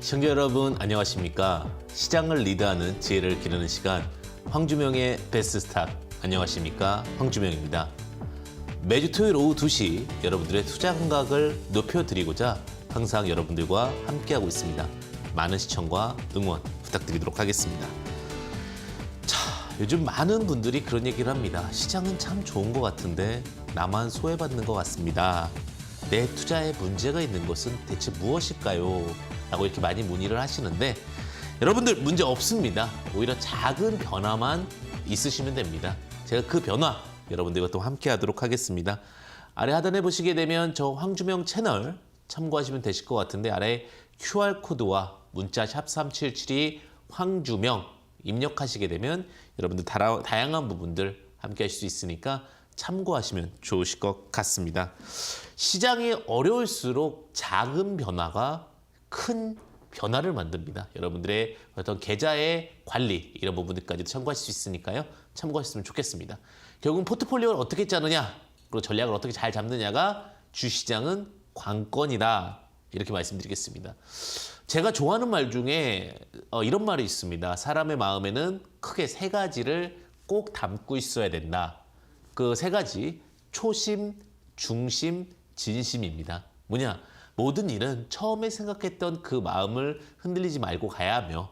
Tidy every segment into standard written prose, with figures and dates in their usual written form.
시청자 여러분 안녕하십니까? 시장을 리드하는 지혜를 기르는 시간 황주명의 베스트 스탁 안녕하십니까? 황주명입니다. 매주 토요일 오후 2시 여러분들의 투자 감각을 높여드리고자 항상 여러분들과 함께하고 있습니다. 많은 시청과 응원 부탁드리도록 하겠습니다. 자, 요즘 많은 분들이 그런 얘기를 합니다. 시장은 참 좋은 것 같은데 나만 소외받는 것 같습니다. 내 투자에 문제가 있는 것은 대체 무엇일까요? 라고 이렇게 많이 문의를 하시는데 여러분들 문제 없습니다. 오히려 작은 변화만 있으시면 됩니다. 제가 그 변화 여러분들과 또 함께 하도록 하겠습니다. 아래 하단에 보시게 되면 저 황주명 채널 참고하시면 되실 것 같은데 아래 QR코드와 문자 샵 3772 황주명 입력하시게 되면 여러분들 다양한 부분들 함께 하실 수 있으니까 참고하시면 좋으실 것 같습니다. 시장이 어려울수록 작은 변화가 큰 변화를 만듭니다. 여러분들의 어떤 계좌의 관리 이런 부분들까지도 참고하실 수 있으니까요. 참고하셨으면 좋겠습니다. 결국은 포트폴리오를 어떻게 짜느냐 그리고 전략을 어떻게 잘 잡느냐가 주시장은 관건이다. 이렇게 말씀드리겠습니다. 제가 좋아하는 말 중에 이런 말이 있습니다. 사람의 마음에는 크게 세 가지를 꼭 담고 있어야 된다. 그 세 가지 초심, 중심, 진심입니다. 뭐냐? 모든 일은 처음에 생각했던 그 마음을 흔들리지 말고 가야 하며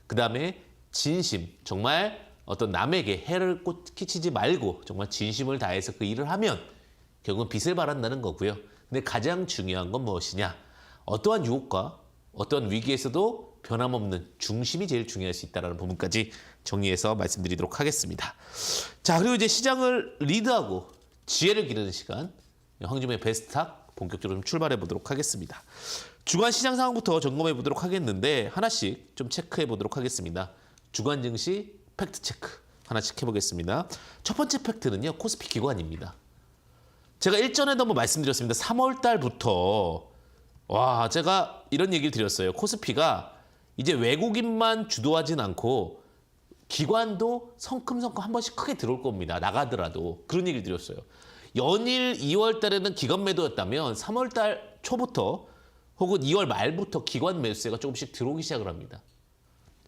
그 다음에 진심, 정말 어떤 남에게 해를 끼치지 말고 정말 진심을 다해서 그 일을 하면 결국은 빛을 발한다는 거고요. 근데 가장 중요한 건 무엇이냐? 어떠한 유혹과 어떠한 위기에서도 변함없는 중심이 제일 중요할 수 있다는 부분까지 정리해서 말씀드리도록 하겠습니다. 자, 그리고 이제 시장을 리드하고 지혜를 기르는 시간 황주명의 베스트탁 본격적으로 좀 출발해 보도록 하겠습니다. 주간 시장 상황부터 점검해 보도록 하겠는데 하나씩 좀 체크해 보도록 하겠습니다. 주간 증시 팩트 체크 하나씩 해보겠습니다. 첫 번째 팩트는요. 코스피 기관입니다. 제가 일전에도 한번 말씀드렸습니다. 3월 달부터 제가 이런 얘기를 드렸어요. 코스피가 이제 외국인만 주도하진 않고 기관도 성큼성큼 한 번씩 크게 들어올 겁니다. 나가더라도. 그런 얘기를 드렸어요. 연일 2월 달에는 기관 매도였다면 3월 달 초부터 혹은 2월 말부터 기관 매수세가 조금씩 들어오기 시작을 합니다.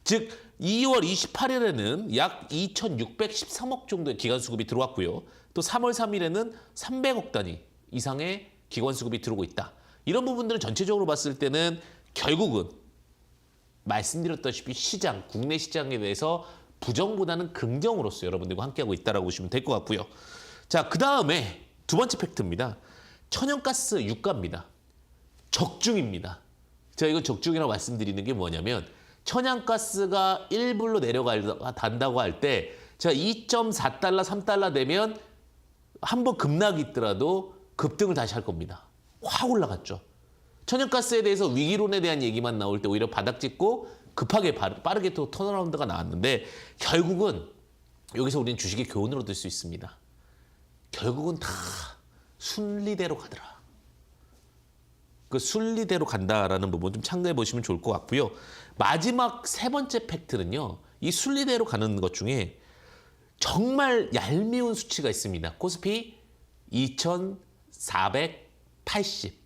즉 2월 28일에는 약 2,613억 정도의 기관 수급이 들어왔고요. 또 3월 3일에는 300억 단위 이상의 기관 수급이 들어오고 있다. 이런 부분들을 전체적으로 봤을 때는 결국은 말씀드렸다시피 시장, 국내 시장에 대해서 부정보다는 긍정으로서 여러분들과 함께하고 있다고 보시면 될 것 같고요. 자, 그 다음에 두 번째 팩트입니다. 천연가스 유가입니다. 적중입니다. 제가 이거 적중이라고 말씀드리는 게 뭐냐면 천연가스가 1불로 내려간다고 할 때 제가 2.4달러, 3달러 되면 한번 급락이 있더라도 급등을 다시 할 겁니다. 확 올라갔죠. 천연가스에 대해서 위기론에 대한 얘기만 나올 때 오히려 바닥 찍고 급하게 빠르게 또 턴어라운드가 나왔는데 결국은 여기서 우리는 주식의 교훈을 얻을 수 있습니다. 결국은 다 순리대로 가더라. 그 순리대로 간다라는 부분 좀 참고해 보시면 좋을 것 같고요. 마지막 세 번째 팩트는요. 이 순리대로 가는 것 중에 정말 얄미운 수치가 있습니다. 코스피 2,480.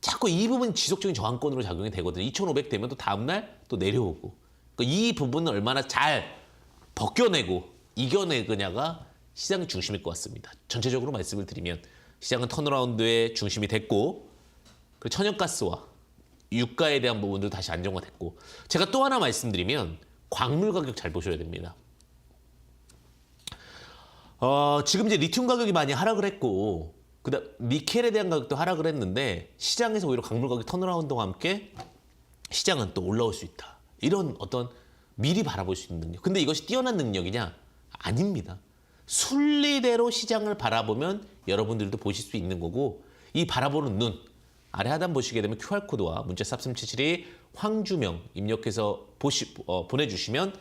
자꾸 이 부분 지속적인 저항권으로 작용이 되거든요. 2,500 되면 또 다음날 또 내려오고. 그러니까 이 부분을 얼마나 잘 벗겨내고 이겨내느냐가 시장의 중심일 것 같습니다. 전체적으로 말씀을 드리면 시장은 턴어라운드의 중심이 됐고 그리고 천연가스와 유가에 대한 부분도 다시 안정화됐고 제가 또 하나 말씀드리면 광물 가격 잘 보셔야 됩니다. 지금 이제 리튬 가격이 많이 하락을 했고 그다음 니켈에 대한 가격도 하락을 했는데 시장에서 오히려 광물 가격 턴어라운드와 함께 시장은 또 올라올 수 있다. 이런 어떤 미리 바라볼 수 있는 능력. 근데 이것이 뛰어난 능력이냐? 아닙니다. 순리대로 시장을 바라보면 여러분들도 보실 수 있는 거고 이 바라보는 눈 아래 하단 보시게 되면 QR코드와 문자 샵 3772 황주명 입력해서 보내주시면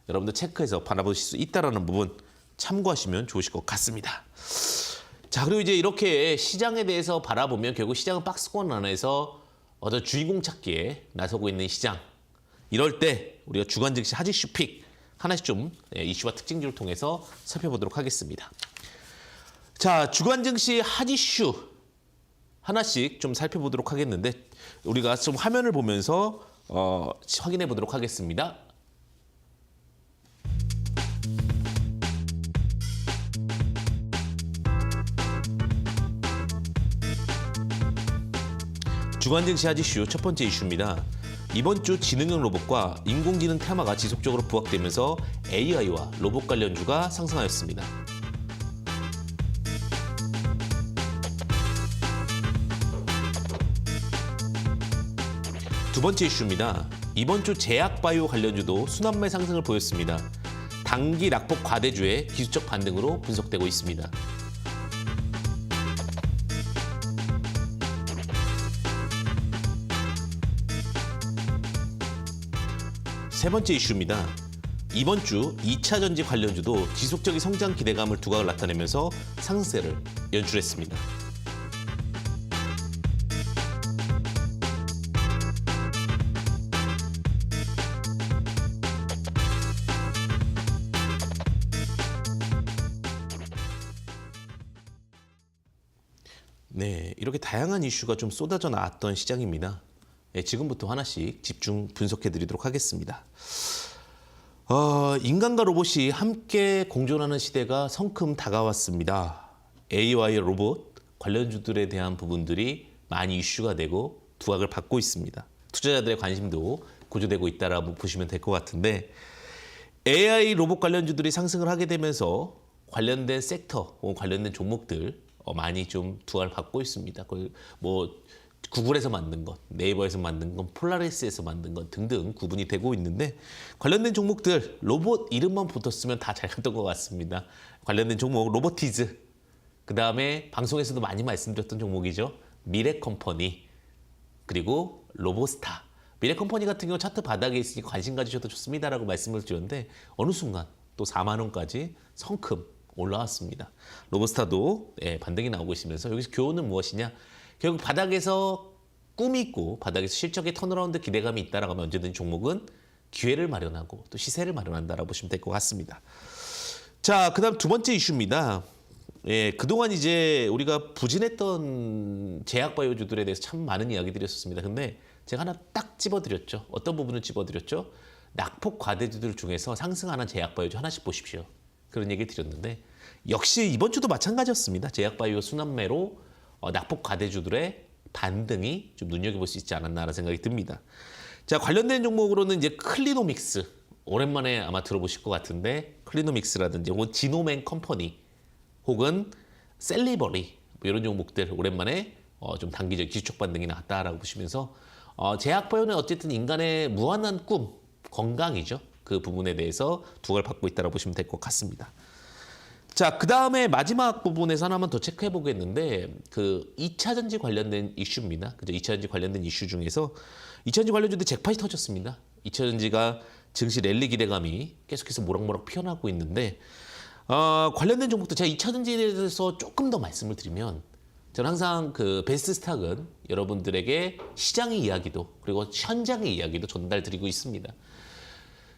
여러분들 체크해서 바라보실 수 있다는 부분 참고하시면 좋으실 것 같습니다. 자, 그리고 이제 이렇게 시장에 대해서 바라보면 결국 시장은 박스권 안에서 어떤 주인공 찾기에 나서고 있는 시장. 이럴 때 우리가 주간 증시 하지슈 픽 하나씩 좀 이슈와 특징들을 통해서 살펴보도록 하겠습니다. 자, 주간 증시 하지슈 하나씩 좀 살펴보도록 하겠는데 우리가 좀 화면을 보면서 확인해 보도록 하겠습니다. 주간 증시 핫 이슈 첫 번째 이슈입니다. 이번 주 지능형 로봇과 인공지능 테마가 지속적으로 부각되면서 AI와 로봇 관련주가 상승하였습니다. 두 번째 이슈입니다. 이번 주 제약바이오 관련주도 순환매 상승을 보였습니다. 단기 낙폭 과대주의 기술적 반등으로 분석되고 있습니다. 세 번째 이슈입니다. 이번 주 2차 전지 관련주도 지속적인 성장 기대감을 두각을 나타내면서 상승세를 연출했습니다. 네, 이렇게 다양한 이슈가 좀 쏟아져 나왔던 시장입니다. 네, 지금부터 하나씩 집중 분석해 드리도록 하겠습니다. 인간과 로봇이 함께 공존하는 시대가 성큼 다가왔습니다. AI 로봇 관련주들에 대한 부분들이 많이 이슈가 되고 두각을 받고 있습니다. 투자자들의 관심도 고조되고 있다라고 보시면 될 것 같은데 AI 로봇 관련주들이 상승을 하게 되면서 관련된 섹터 혹은 관련된 종목들 많이 좀 두각을 받고 있습니다. 뭐 구글에서 만든 것, 네이버에서 만든 것, 폴라리스에서 만든 것 등등 구분이 되고 있는데 관련된 종목들 로봇 이름만 붙었으면 다 잘 갔던 것 같습니다. 관련된 종목 로보티즈, 그 다음에 방송에서도 많이 말씀드렸던 종목이죠. 미래컴퍼니, 그리고 로보스타. 미래컴퍼니 같은 경우 차트 바닥에 있으니 관심 가지셔도 좋습니다라고 말씀을 드렸는데 어느 순간 또 4만 원까지 성큼 올라왔습니다. 로보스타도 반등이 나오고 있으면서 여기서 교훈은 무엇이냐? 결국 바닥에서 꿈이 있고 바닥에서 실적의 턴어라운드 기대감이 있다라고 하면 언제든 종목은 기회를 마련하고 또 시세를 마련한다라고 보시면 될 것 같습니다. 자, 그다음 두 번째 이슈입니다. 그동안 이제 우리가 부진했던 제약바이오주들에 대해서 참 많은 이야기 드렸었습니다. 근데 제가 하나 딱 집어드렸죠. 어떤 부분을 집어드렸죠? 낙폭 과대주들 중에서 상승하는 제약바이오주 하나씩 보십시오. 그런 얘기 드렸는데 역시 이번 주도 마찬가지였습니다. 제약바이오 순환매로 낙폭 과대주들의 반등이 좀 눈여겨볼 수 있지 않았나라는 생각이 듭니다. 자, 관련된 종목으로는 이제 클리노믹스, 오랜만에 아마 들어보실 것 같은데 클리노믹스라든지 혹은 지노맨 컴퍼니 혹은 셀리버리 이런 종목들 오랜만에 좀 단기적 기술적 반등이 나왔다라고 보시면서 제약바이오는 어쨌든 인간의 무한한 꿈, 건강이죠. 그 부분에 대해서 두각을 받고 있다고 보시면 될 것 같습니다. 자, 그 다음에 마지막 부분에서 하나만 더 체크해 보겠는데 그 2차 전지 관련된 이슈입니다. 그죠? 2차 전지 관련된 이슈 중에서 2차 전지 관련주도 잭팟이 터졌습니다. 2차 전지가 증시 랠리 기대감이 계속해서 모락모락 피어나고 있는데 관련된 종목도 제가 2차 전지에 대해서 조금 더 말씀을 드리면 저는 항상 그 베스트 스탁은 여러분들에게 시장의 이야기도 그리고 현장의 이야기도 전달드리고 있습니다.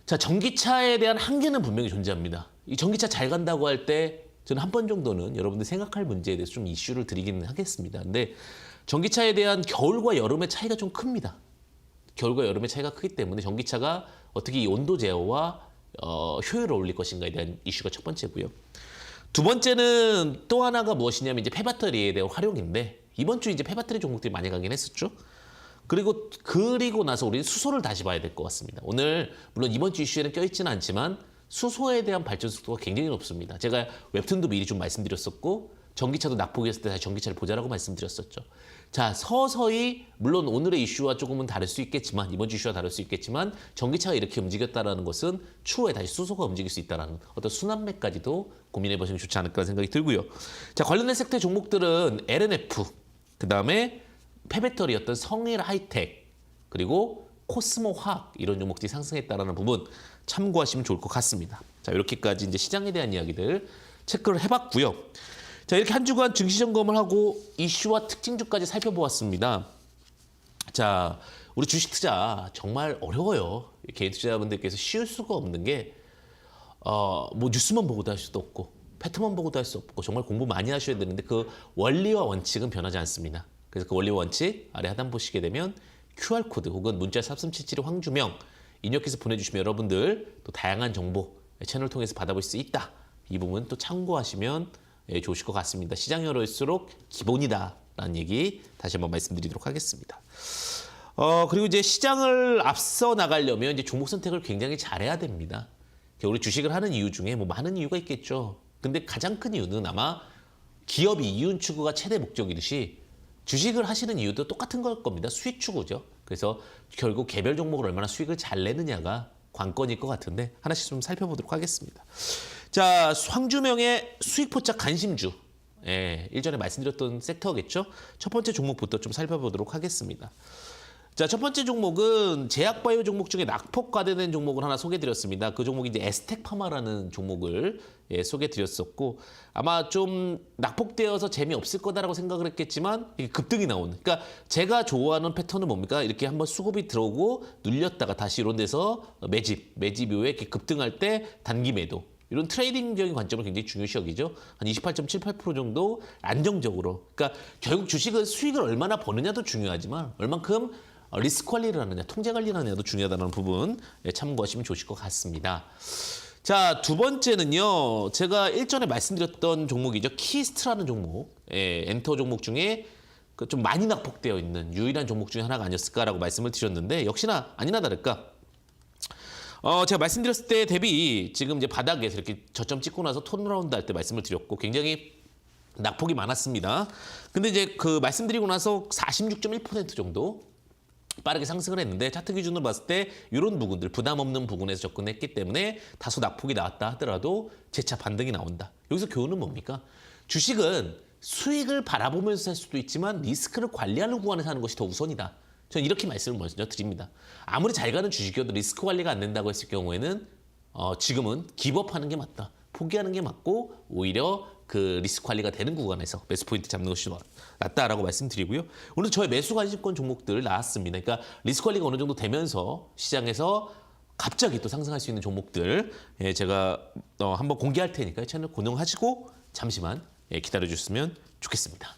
자, 전기차에 대한 한계는 분명히 존재합니다. 이 전기차 잘 간다고 할 때 저는 한 번 정도는 여러분들 생각할 문제에 대해서 좀 이슈를 드리기는 하겠습니다. 근데 전기차에 대한 겨울과 여름의 차이가 좀 큽니다. 겨울과 여름의 차이가 크기 때문에 전기차가 어떻게 이 온도 제어와 효율을 올릴 것인가에 대한 이슈가 첫 번째고요. 두 번째는 또 하나가 무엇이냐면 이제 폐배터리에 대한 활용인데 이번 주 이제 폐배터리 종목들이 많이 가긴 했었죠. 그리고 나서 우리는 수소를 다시 봐야 될 것 같습니다. 오늘 물론 이번 주 이슈에는 껴있지는 않지만 수소에 대한 발전 속도가 굉장히 높습니다. 제가 웹툰도 미리 좀 말씀드렸었고 전기차도 낙폭이었을 때 다시 전기차를 보자라고 말씀드렸었죠. 자, 서서히 물론 오늘의 이슈와 조금은 다를 수 있겠지만 이번 주 이슈와 다를 수 있겠지만 전기차가 이렇게 움직였다라는 것은 추후에 다시 수소가 움직일 수 있다는 어떤 순환매까지도 고민해 보시면 좋지 않을까 생각이 들고요. 자, 관련된 섹터의 종목들은 LNF, 그다음에 폐배터리였던 성일 하이텍, 그리고 코스모 화학 이런 종목들이 상승했다라는 부분 참고하시면 좋을 것 같습니다. 자, 이렇게까지 이제 시장에 대한 이야기들 체크를 해봤고요. 자, 이렇게 한 주간 증시 점검을 하고 이슈와 특징주까지 살펴보았습니다. 자, 우리 주식 투자 정말 어려워요. 개인 투자자분들께서 쉬울 수가 없는 게 뭐 뉴스만 보고도 할 수도 없고 패턴만 보고도 할 수 없고 정말 공부 많이 하셔야 되는데 그 원리와 원칙은 변하지 않습니다. 그래서 그 원리와 원칙 아래 하단 보시게 되면 QR코드 혹은 문자 샵3772 황주명 입력해서 보내주시면 여러분들 또 다양한 정보 채널 통해서 받아볼 수 있다. 이 부분 또 참고하시면 좋으실 것 같습니다. 시장이 어려울수록 기본이다라는 얘기 다시 한번 말씀드리도록 하겠습니다. 그리고 이제 시장을 앞서 나가려면 이제 종목 선택을 굉장히 잘해야 됩니다. 우리 주식을 하는 이유 중에 뭐 많은 이유가 있겠죠. 근데 가장 큰 이유는 아마 기업이 이윤 추구가 최대 목적이듯이 주식을 하시는 이유도 똑같은 걸 겁니다. 수익 추구죠. 그래서 결국 개별 종목을 얼마나 수익을 잘 내느냐가 관건일 것 같은데 하나씩 좀 살펴보도록 하겠습니다. 자, 황주명의 수익 포착 관심주. 일전에 말씀드렸던 섹터겠죠. 첫 번째 종목부터 좀 살펴보도록 하겠습니다. 자, 첫 번째 종목은 제약바이오 종목 중에 낙폭 과대된 종목을 하나 소개드렸습니다. 그 종목이 이제 에스텍파마라는 종목을 소개드렸었고 아마 좀 낙폭되어서 재미없을 거다라고 생각을 했겠지만 이게 급등이 나오는. 그러니까 제가 좋아하는 패턴은 뭡니까? 이렇게 한번 수급이 들어오고 눌렸다가 다시 이런 데서 매집 이후에 이렇게 급등할 때 단기 매도. 이런 트레이딩적인 관점을 굉장히 중요시 여기죠. 한 28.78% 정도 안정적으로. 그러니까 결국 주식은 수익을 얼마나 버느냐도 중요하지만 얼만큼 리스크 관리를 하느냐, 통제 관리를 하느냐도 중요하다는 부분 참고하시면 좋으실 것 같습니다. 자, 두 번째는요. 제가 일전에 말씀드렸던 종목이죠. 키스트라는 종목. 엔터 종목 중에 좀 많이 낙폭되어 있는 유일한 종목 중에 하나가 아니었을까라고 말씀을 드렸는데 역시나 아니나 다를까. 제가 말씀드렸을 때 대비 지금 이제 바닥에서 이렇게 저점 찍고 나서 톤라운드 할 때 말씀을 드렸고 굉장히 낙폭이 많았습니다. 근데 이제 그 말씀드리고 나서 46.1% 정도 빠르게 상승을 했는데 차트 기준으로 봤을 때 이런 부분들 부담 없는 부분에서 접근했기 때문에 다소 낙폭이 나왔다 하더라도 재차 반등이 나온다. 여기서 교훈은 뭡니까? 주식은 수익을 바라보면서 살 수도 있지만 리스크를 관리하는 구간에서 하는 것이 더 우선이다. 저는 이렇게 말씀을 먼저 드립니다. 아무리 잘 가는 주식이어도 리스크 관리가 안 된다고 했을 경우에는 지금은 기법하는 게 맞다. 포기하는 게 맞고 오히려 그 리스크 관리가 되는 구간에서 매수 포인트 잡는 것이 낫다라고 말씀드리고요. 오늘 저의 매수 관심권 종목들 나왔습니다. 그러니까 리스크 관리가 어느 정도 되면서 시장에서 갑자기 또 상승할 수 있는 종목들 제가 한번 공개할 테니까요. 채널 고정하시고 잠시만 기다려 주셨으면 좋겠습니다.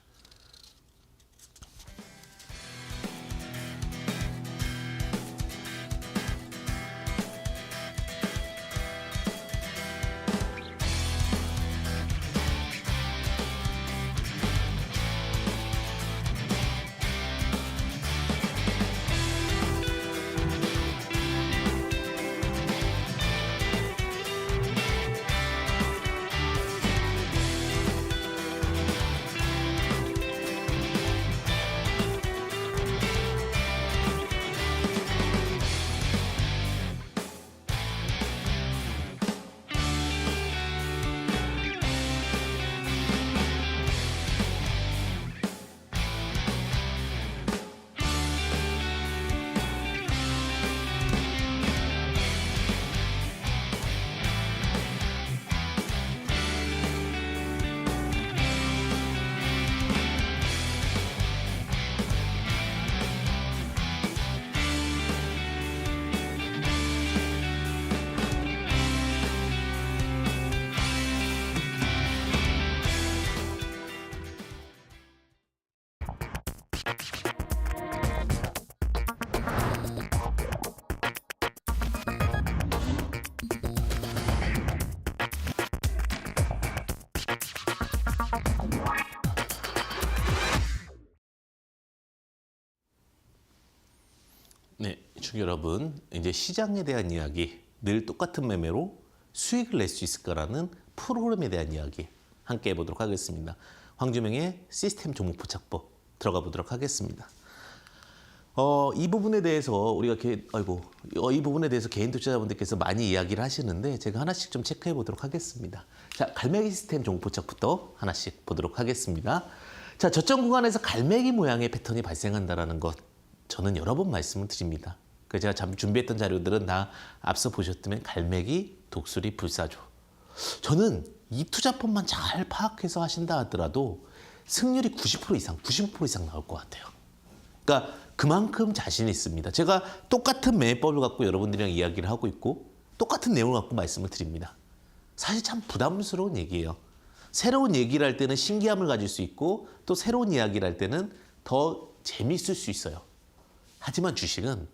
네, 시청자 여러분, 이제 시장에 대한 이야기, 늘 똑같은 매매로 수익을 낼 수 있을까라는 프로그램에 대한 이야기 함께 해보도록 하겠습니다. 황주명의 시스템 종목 포착법 들어가 보도록 하겠습니다. 이 부분에 대해서 우리가 이 부분에 대해서 개인 투자자분들께서 많이 이야기를 하시는데 제가 하나씩 좀 체크해 보도록 하겠습니다. 자, 갈매기 시스템 종목 포착부터 하나씩 보도록 하겠습니다. 자, 저점 구간에서 갈매기 모양의 패턴이 발생한다라는 것. 저는 여러 번 말씀을 드립니다. 제가 준비했던 자료들은 다 앞서 보셨다면 갈매기, 독수리, 불사조. 저는 이 투자법만 잘 파악해서 하신다 하더라도 승률이 90% 이상, 95% 이상 나올 것 같아요. 그러니까 그만큼 자신이 있습니다. 제가 똑같은 매매법을 갖고 여러분들이랑 이야기를 하고 있고 똑같은 내용을 갖고 말씀을 드립니다. 사실 참 부담스러운 얘기예요. 새로운 얘기를 할 때는 신기함을 가질 수 있고 또 새로운 이야기를 할 때는 더 재미있을 수 있어요. 하지만 주식은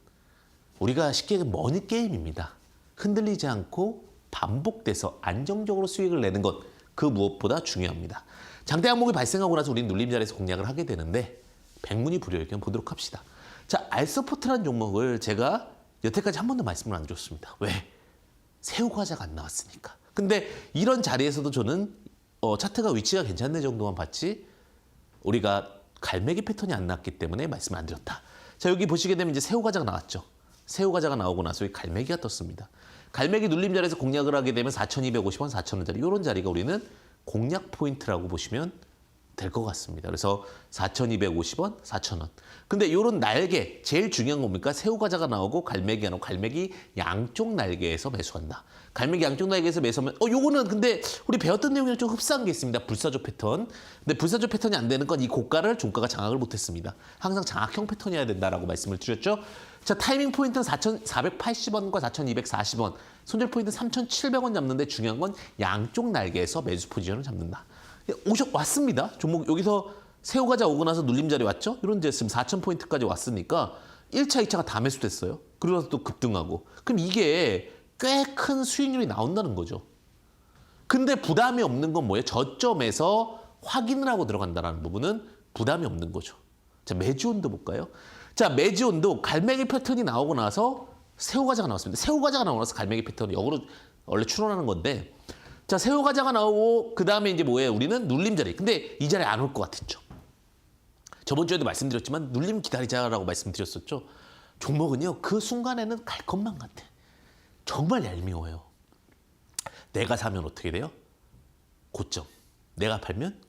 우리가 쉽게 얘기하면 머니 게임입니다. 흔들리지 않고 반복돼서 안정적으로 수익을 내는 것, 그 무엇보다 중요합니다. 장대 항목이 발생하고 나서 우리는 눌림 자리에서 공략을 하게 되는데 백문이 불여일견 보도록 합시다. 자, 알서포트라는 종목을 제가 여태까지 한 번도 말씀을 안 드렸습니다. 왜? 새우과자가 안 나왔으니까. 근데 이런 자리에서도 저는 차트가 위치가 괜찮네 정도만 봤지 우리가 갈매기 패턴이 안 나왔기 때문에 말씀을 안 드렸다. 자, 여기 보시게 되면 이제 새우과자가 나왔죠. 새우과자가 나오고 나서 이 갈매기가 떴습니다. 갈매기 눌림 자리에서 공략을 하게 되면 4,250원, 4,000원짜리 이런 자리가 우리는 공략 포인트라고 보시면 될 것 같습니다. 그래서 4,250원, 4,000원. 근데 이런 날개, 제일 중요한 겁니까? 새우과자가 나오고 갈매기가 나오고 갈매기 양쪽 날개에서 매수한다. 갈매기 양쪽 날개에서 매수하면 요거는 근데 우리 배웠던 내용이랑 좀 흡사한 게 있습니다. 불사조 패턴. 근데 불사조 패턴이 안 되는 건 이 고가를 종가가 장악을 못했습니다. 항상 장악형 패턴이어야 된다라고 말씀을 드렸죠. 자, 타이밍 포인트는 4,480원과 4,240원. 손절 포인트 3,700원 잡는데 중요한 건 양쪽 날개에서 매수 포지션을 잡는다. 왔습니다. 종목 여기서 새우과자 오고 나서 눌림 자리 왔죠? 이런 데 지금 4,000포인트까지 왔으니까 1차, 2차가 다 매수됐어요. 그러고 나서 또 급등하고. 그럼 이게 꽤 큰 수익률이 나온다는 거죠. 근데 부담이 없는 건 뭐예요? 저점에서 확인을 하고 들어간다는 부분은 부담이 없는 거죠. 자, 매지온도 볼까요? 자, 매지온도 갈매기 패턴이 나오고 나서 새우과자가 나왔습니다. 새우과자가 나오고 나서 갈매기 패턴이 역으로 원래 출원하는 건데 자, 새우과자가 나오고 그다음에 이제 뭐예요? 우리는 눌림 자리. 근데 이 자리에 안 올 것 같았죠. 저번 주에도 말씀드렸지만 눌림 기다리자라고 말씀드렸었죠. 종목은요. 그 순간에는 갈 것만 같아. 정말 얄미워요. 내가 사면 어떻게 돼요? 고점. 내가 팔면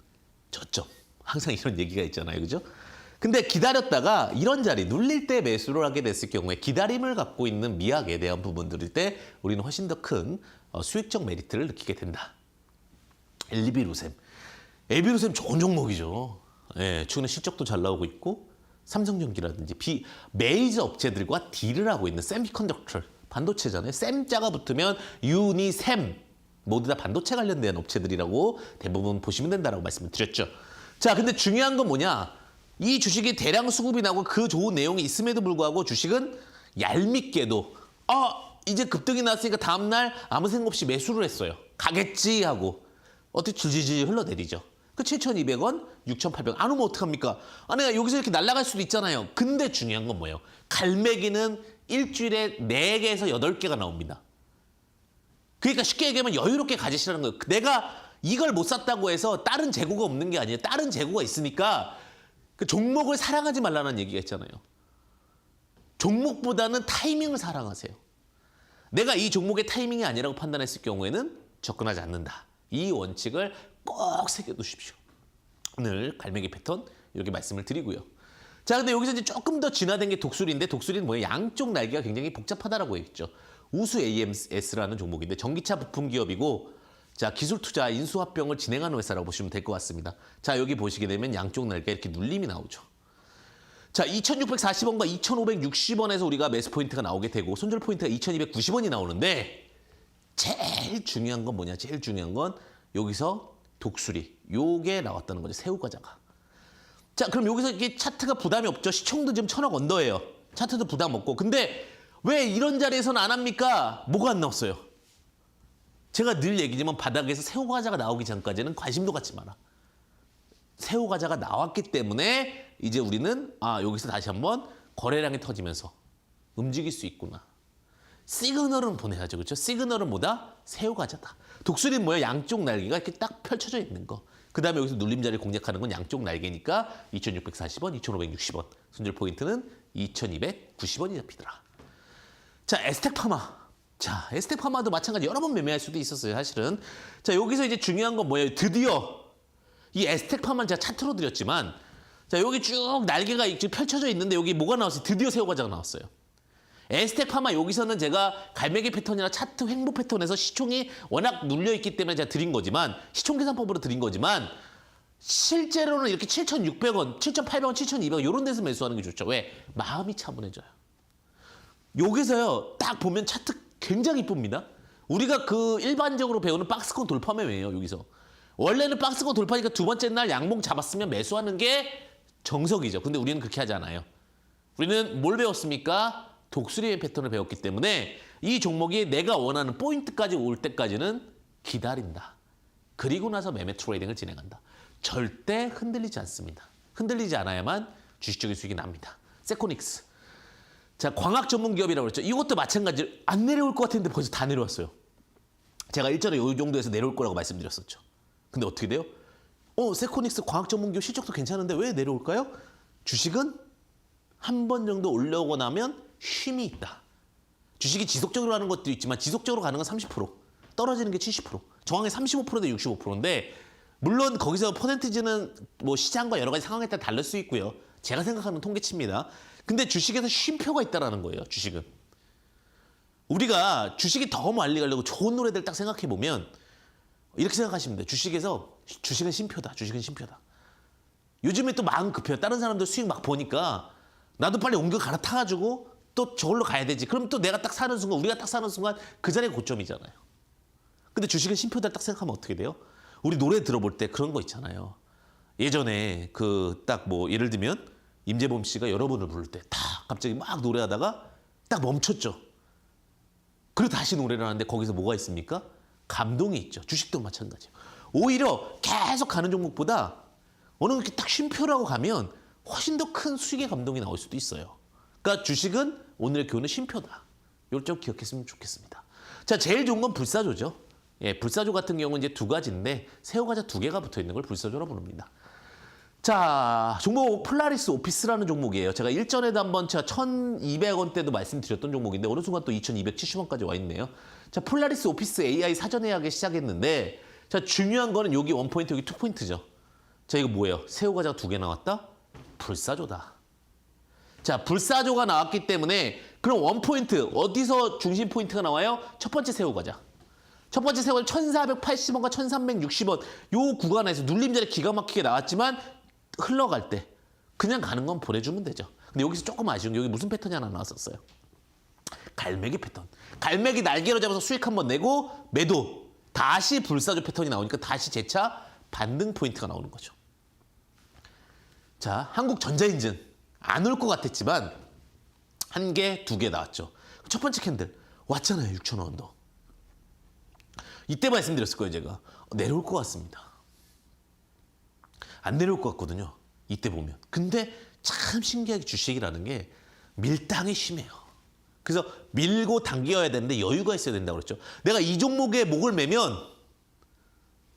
저점. 항상 이런 얘기가 있잖아요. 그죠? 근데 기다렸다가 이런 자리, 눌릴 때 매수를 하게 됐을 경우에 기다림을 갖고 있는 미학에 대한 부분들일 때 우리는 훨씬 더 큰 수익적 메리트를 느끼게 된다. 엘비루셈. 엘비루셈 좋은 종목이죠. 예, 최근에 실적도 잘 나오고 있고 삼성전기라든지 메이저 업체들과 딜을 하고 있는 세미컨덕터, 반도체잖아요. 셈자가 붙으면 유니셈 모두 다 반도체 관련된 업체들이라고 대부분 보시면 된다라고 말씀을 드렸죠. 자, 근데 중요한 건 뭐냐? 이 주식이 대량 수급이 나고 그 좋은 내용이 있음에도 불구하고 주식은 얄밉게도 이제 급등이 났으니까 다음날 아무 생각 없이 매수를 했어요. 가겠지 하고 어떻게 질질질 흘러내리죠. 그 7,200원, 6,800원 안 오면 어떡합니까? 내가 여기서 이렇게 날아갈 수도 있잖아요. 근데 중요한 건 뭐예요? 갈매기는 일주일에 4개에서 8개가 나옵니다. 그러니까 쉽게 얘기하면 여유롭게 가지시라는 거예요. 내가 이걸 못 샀다고 해서 다른 재고가 없는 게 아니에요. 다른 재고가 있으니까 그 종목을 사랑하지 말라는 얘기가 있잖아요. 종목보다는 타이밍을 사랑하세요. 내가 이 종목의 타이밍이 아니라고 판단했을 경우에는 접근하지 않는다. 이 원칙을 꼭 새겨두십시오. 오늘 갈매기 패턴 이렇게 말씀을 드리고요. 자, 근데 여기서 이제 조금 더 진화된 게 독수리인데 독수리는 뭐예요? 양쪽 날개가 굉장히 복잡하다라고 했죠. 우수 AMS라는 종목인데 전기차 부품 기업이고 자, 기술 투자 인수합병을 진행하는 회사라고 보시면 될 것 같습니다. 자, 여기 보시게 되면 양쪽 날개 이렇게 눌림이 나오죠. 자, 2,640원과 2,560원에서 우리가 매수 포인트가 나오게 되고 손절 포인트가 2,290원이 나오는데 제일 중요한 건 뭐냐? 제일 중요한 건 여기서 독수리, 요게 나왔다는 거죠. 새우과자가. 자, 그럼 여기서 이게 차트가 부담이 없죠. 시총도 지금 1,000억 언더예요. 차트도 부담 없고. 근데 왜 이런 자리에서는 안 합니까? 뭐가 안 나왔어요? 제가 늘 얘기지만 바닥에서 새우과자가 나오기 전까지는 관심도 갖지 마라. 새우과자가 나왔기 때문에 이제 우리는 여기서 다시 한번 거래량이 터지면서 움직일 수 있구나. 시그널은 보내야죠. 그렇죠? 시그널은 뭐다? 새우과자다. 독수리는 뭐야? 양쪽 날개가 이렇게 딱 펼쳐져 있는 거. 그 다음에 여기서 눌림자리를 공략하는 건 양쪽 날개니까 2,640원, 2,560원. 손절 포인트는 2,290원이 잡히더라. 자, 에스텍파마. 자, 에스텍파마도 마찬가지 여러 번 매매할 수도 있었어요, 사실은. 자, 여기서 이제 중요한 건 뭐예요? 드디어 이 에스텍파마는 제가 차트로 드렸지만 자, 여기 쭉 날개가 펼쳐져 있는데 여기 뭐가 나왔어요? 드디어 새우과자가 나왔어요. 에스텍파마 여기서는 제가 갈매기 패턴이나 차트 횡보 패턴에서 시총이 워낙 눌려있기 때문에 제가 드린 거지만 시총 계산법으로 드린 거지만 실제로는 이렇게 7,600원, 7,800원, 7,200원 이런 데서 매수하는 게 좋죠. 왜? 마음이 차분해져요. 여기서요 딱 보면 차트 굉장히 이쁩니다. 우리가 그 일반적으로 배우는 박스권 돌파 매매예요. 여기서. 원래는 박스권 돌파니까 두 번째 날 양봉 잡았으면 매수하는 게 정석이죠. 근데 우리는 그렇게 하지 않아요. 우리는 뭘 배웠습니까? 독수리의 패턴을 배웠기 때문에 이 종목이 내가 원하는 포인트까지 올 때까지는 기다린다. 그리고 나서 매매 트레이딩을 진행한다. 절대 흔들리지 않습니다. 흔들리지 않아야만 주식적인 수익이 납니다. 세코닉스. 자, 광학 전문 기업이라고 그랬죠. 이것도 마찬가지로 안 내려올 것 같은데 벌써 다 내려왔어요. 제가 일전에 이 정도에서 내려올 거라고 말씀드렸었죠. 근데 어떻게 돼요? 세코닉스 광학 전문 기업 실적도 괜찮은데 왜 내려올까요? 주식은 한 번 정도 올라오고 나면 쉼이 있다. 주식이 지속적으로 하는 것도 있지만 지속적으로 가는 건 30%, 떨어지는 게 70%, 정확히 35%대 65%인데 물론 거기서 퍼센티지는 뭐 시장과 여러 가지 상황에 따라 다를 수 있고요. 제가 생각하는 통계치입니다. 근데 주식에서 쉼표가 있다는 거예요. 주식은. 우리가 주식이 더 멀리 가려고 좋은 노래들 딱 생각해 보면 이렇게 생각하시면 돼요. 주식은 쉼표다. 주식은 쉼표다. 요즘에 또 마음 급해요. 다른 사람들 수익 막 보니까 나도 빨리 옮겨 갈아타가지고 또 저걸로 가야 되지. 그럼 또 내가 딱 사는 순간, 우리가 딱 사는 순간 그 자리가 고점이잖아요. 근데 주식은 쉼표다 딱 생각하면 어떻게 돼요? 우리 노래 들어볼 때 그런 거 있잖아요. 예전에 그 딱 뭐 예를 들면 임재범 씨가 여러분을 부를 때 딱 갑자기 막 노래하다가 딱 멈췄죠. 그리고 다시 노래를 하는데 거기서 뭐가 있습니까? 감동이 있죠. 주식도 마찬가지예요. 오히려 계속 가는 종목보다 어느 이렇게 딱 쉼표라고 가면 훨씬 더 큰 수익의 감동이 나올 수도 있어요. 그러니까 주식은 오늘의 교훈은 쉼표다. 이걸 좀 기억했으면 좋겠습니다. 자, 제일 좋은 건 불사조죠. 예, 불사조 같은 경우는 이제 두 가지인데 새우과자 두 개가 붙어 있는 걸 불사조라고 부릅니다. 자, 종목 폴라리스 오피스라는 종목이에요. 제가 일전에도 한번 제가 1,200원대도 말씀드렸던 종목인데 어느 순간 또 2,270원까지 와 있네요. 자, 폴라리스 오피스 AI 사전 예약을 시작했는데 자, 중요한 거는 여기 1포인트, 여기 2포인트죠. 자, 이거 뭐예요? 새우과자가 두 개 나왔다? 불사조다. 자, 불사조가 나왔기 때문에 그럼 1포인트, 어디서 중심 포인트가 나와요? 첫 번째 새우과자. 첫 번째 새우과자 1,480원과 1,360원 요 구간에서 눌림자리 기가 막히게 나왔지만 흘러갈 때 그냥 가는 건 보내주면 되죠. 근데 여기서 조금 아쉬운 게 여기 무슨 패턴이 하나 나왔었어요. 갈매기 패턴. 갈매기 날개로 잡아서 수익 한번 내고 매도. 다시 불사조 패턴이 나오니까 다시 재차 반등 포인트가 나오는 거죠. 자, 한국전자인증 안 올 것 같았지만 한 개, 두 개 나왔죠. 첫 번째 캔들 왔잖아요. 6,000원 더. 이때 말씀드렸을 거예요. 제가 내려올 것 같습니다. 안 내려올 것 같거든요. 이때 보면. 근데 참 신기하게 주식이라는 게 밀당이 심해요. 그래서 밀고 당겨야 되는데 여유가 있어야 된다고 그랬죠. 내가 이 종목에 목을 매면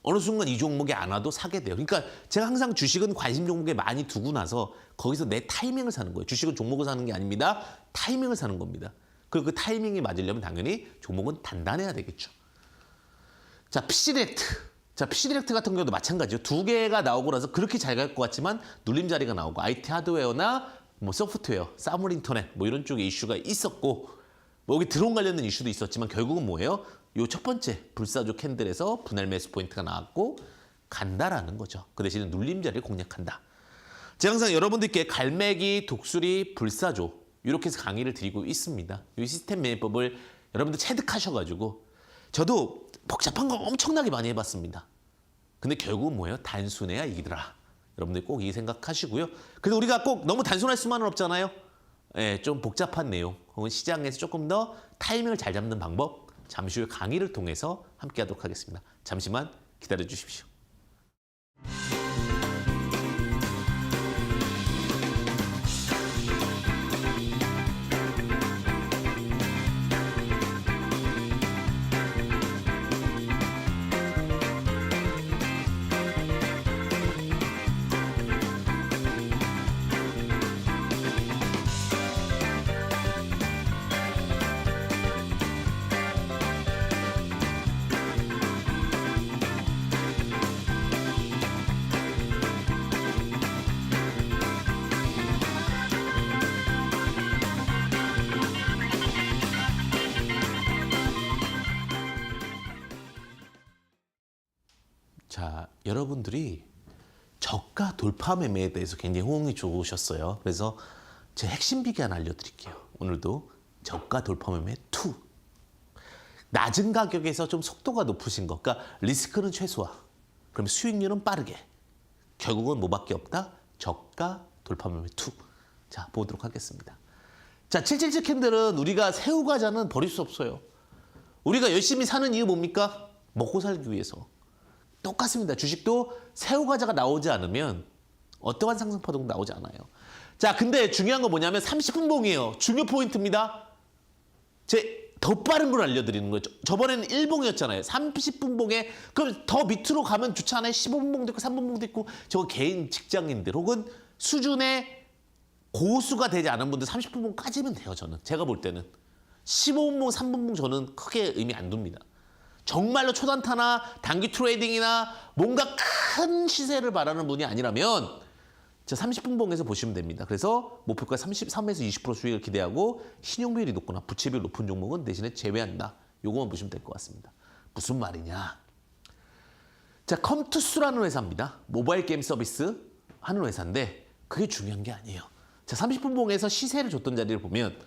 어느 순간 이 종목에 안 와도 사게 돼요. 그러니까 제가 항상 주식은 관심 종목에 많이 두고 나서 거기서 내 타이밍을 사는 거예요. 주식은 종목을 사는 게 아닙니다. 타이밍을 사는 겁니다. 그리고 그 타이밍이 맞으려면 당연히 종목은 단단해야 되겠죠. 자, PC디렉트. 자, PC디렉트 같은 경우도 마찬가지죠. 두 개가 나오고 나서 그렇게 잘 갈 것 같지만 눌림자리가 나오고 IT 하드웨어나 뭐 소프트웨어, 사물 인터넷 뭐 이런 쪽에 이슈가 있었고 뭐 여기 드론 관련된 이슈도 있었지만 결국은 뭐예요? 요 첫 번째 불사조 캔들에서 분할 매수 포인트가 나왔고 간다라는 거죠. 그 대신에 눌림자리를 공략한다. 제가 항상 여러분들께 갈매기, 독수리, 불사조 이렇게 해서 강의를 드리고 있습니다. 이 시스템 매매법을 여러분들 체득하셔가지고 저도 복잡한 거 엄청나게 많이 해봤습니다. 근데 결국은 뭐예요? 단순해야 이기더라. 여러분들 꼭 이 생각하시고요. 그래서 우리가 꼭 너무 단순할 수만은 없잖아요. 예, 좀 복잡한 내용 혹은 시장에서 조금 더 타이밍을 잘 잡는 방법 잠시 후에 강의를 통해서 함께 하도록 하겠습니다. 잠시만 기다려 주십시오. 자, 여러분들이 저가 돌파 매매에 대해서 굉장히 호응이 좋으셨어요. 그래서 제 핵심 비기 하나 알려드릴게요. 오늘도 저가 돌파 매매 2. 낮은 가격에서 좀 속도가 높으신 것. 그러니까 리스크는 최소화. 그럼 수익률은 빠르게. 결국은 뭐밖에 없다? 저가 돌파 매매 2. 자, 보도록 하겠습니다. 자, 777 캔들은 우리가 새우과자는 버릴 수 없어요. 우리가 열심히 사는 이유 뭡니까? 먹고 살기 위해서. 똑같습니다. 주식도 새우과자가 나오지 않으면 어떠한 상승파동도 나오지 않아요. 자, 근데 중요한 건 뭐냐면 30분 봉이에요. 중요 포인트입니다. 더 빠른 걸 알려드리는 거죠. 저번에는 1봉이었잖아요. 30분 봉에 그럼 더 밑으로 가면 좋지 않아요? 15분 봉도 있고 3분 봉도 있고 저거 개인 직장인들 혹은 수준의 고수가 되지 않은 분들 30분 봉까지면 돼요. 저는 제가 볼 때는 15분 봉, 3분 봉 저는 크게 의미 안 둡니다. 정말로 초단타나 단기 트레이딩이나 뭔가 큰 시세를 바라는 분이 아니라면 자, 30분 봉에서 보시면 됩니다. 그래서 목표가 33에서 20% 수익을 기대하고 신용비율이 높거나 부채비율 높은 종목은 대신에 제외한다. 요거만 보시면 될 것 같습니다. 무슨 말이냐? 자, 컴투스라는 회사입니다. 모바일 게임 서비스 하는 회사인데 그게 중요한 게 아니에요. 자, 30분 봉에서 시세를 줬던 자리를 보면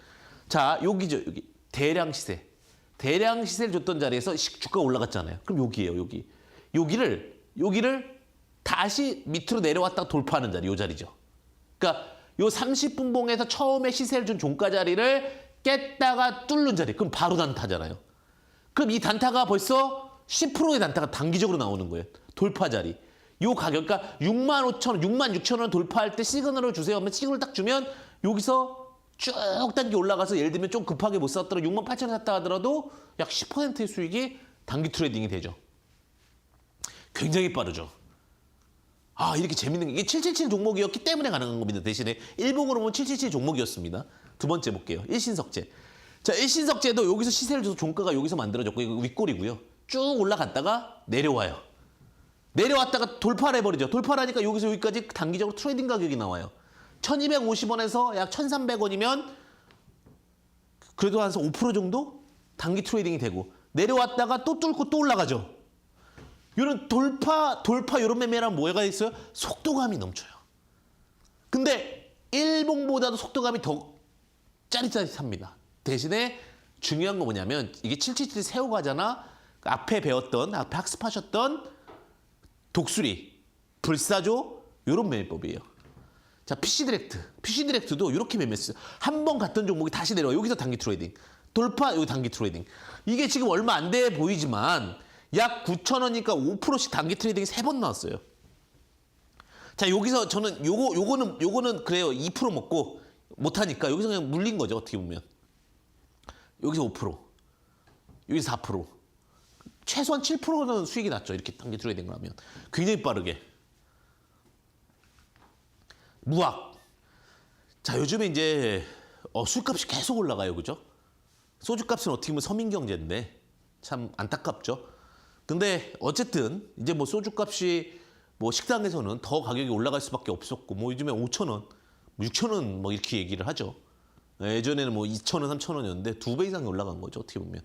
자, 여기죠. 여기 대량 시세. 대량 시세를 줬던 자리에서 주가가 올라갔잖아요. 그럼 여기예요. 여기. 여기를 다시 밑으로 내려왔다가 돌파하는 자리, 요 자리죠. 그러니까 요 30분 봉에서 처음에 시세를 준 종가 자리를 깼다가 뚫는 자리. 그럼 바로 단타잖아요. 그럼 이 단타가 벌써 10%의 단타가 단기적으로 나오는 거예요. 돌파 자리. 요 가격, 그러니까 65,000원, 66,000원 돌파할 때 시그널을 주세요 하면 시그널을 딱 주면 여기서 쭉 단계 올라가서 예를 들면 좀 급하게 못 샀더라도 68,000원 샀다 하더라도 약 10%의 수익이 단기 트레이딩이 되죠. 굉장히 빠르죠. 아, 이렇게 재밌는 게 이게 777 종목이었기 때문에 가능한 겁니다. 대신에 일봉으로 보면 777 종목이었습니다. 두 번째 볼게요. 일신석재. 자, 일신석재도 여기서 시세를 줘서 종가가 여기서 만들어졌고 이거 윗골이고요. 쭉 올라갔다가 내려와요. 내려왔다가 돌파를 해버리죠. 돌파를 하니까 여기서 여기까지 단기적으로 트레이딩 가격이 나와요. 1250원에서 약 1300원이면 그래도 한 5% 정도 단기 트레이딩이 되고 내려왔다가 또 뚫고 또 올라가죠. 이런 돌파 이런 매매랑 뭐가 있어요? 속도감이 넘쳐요. 근데 일봉보다도 속도감이 더 짜릿짜릿합니다. 대신에 중요한 거 뭐냐면 이게 777 새우과자나 앞에 배웠던, 앞에 학습하셨던 독수리, 불사조 이런 매매법이에요. 자, PC디렉트도 이렇게 매매했어요. 한 번 갔던 종목이 다시 내려와. 여기서 단기 트레이딩. 돌파, 여기 단기 트레이딩. 이게 지금 얼마 안 돼 보이지만 약 9,000원이니까 5%씩 단기 트레이딩이 3번 나왔어요. 자, 여기서 저는 요거는 그래요. 2% 먹고 못하니까 여기서 그냥 물린 거죠. 어떻게 보면. 여기서 5%, 여기서 4%. 최소한 7%는 수익이 났죠. 이렇게 단기 트레이딩을 하면. 굉장히 빠르게. 무학. 자, 요즘에 이제 술값이 계속 올라가요. 그죠? 소주값은 어떻게 보면 서민경제인데 참 안타깝죠. 근데 어쨌든 이제 뭐 소주값이 뭐 식당에서는 더 가격이 올라갈 수밖에 없었고 뭐 요즘에 5,000원, 6,000원 뭐 이렇게 얘기를 하죠. 예전에는 뭐 2,000원, 3,000원이었는데 2배 이상이 올라간 거죠. 어떻게 보면.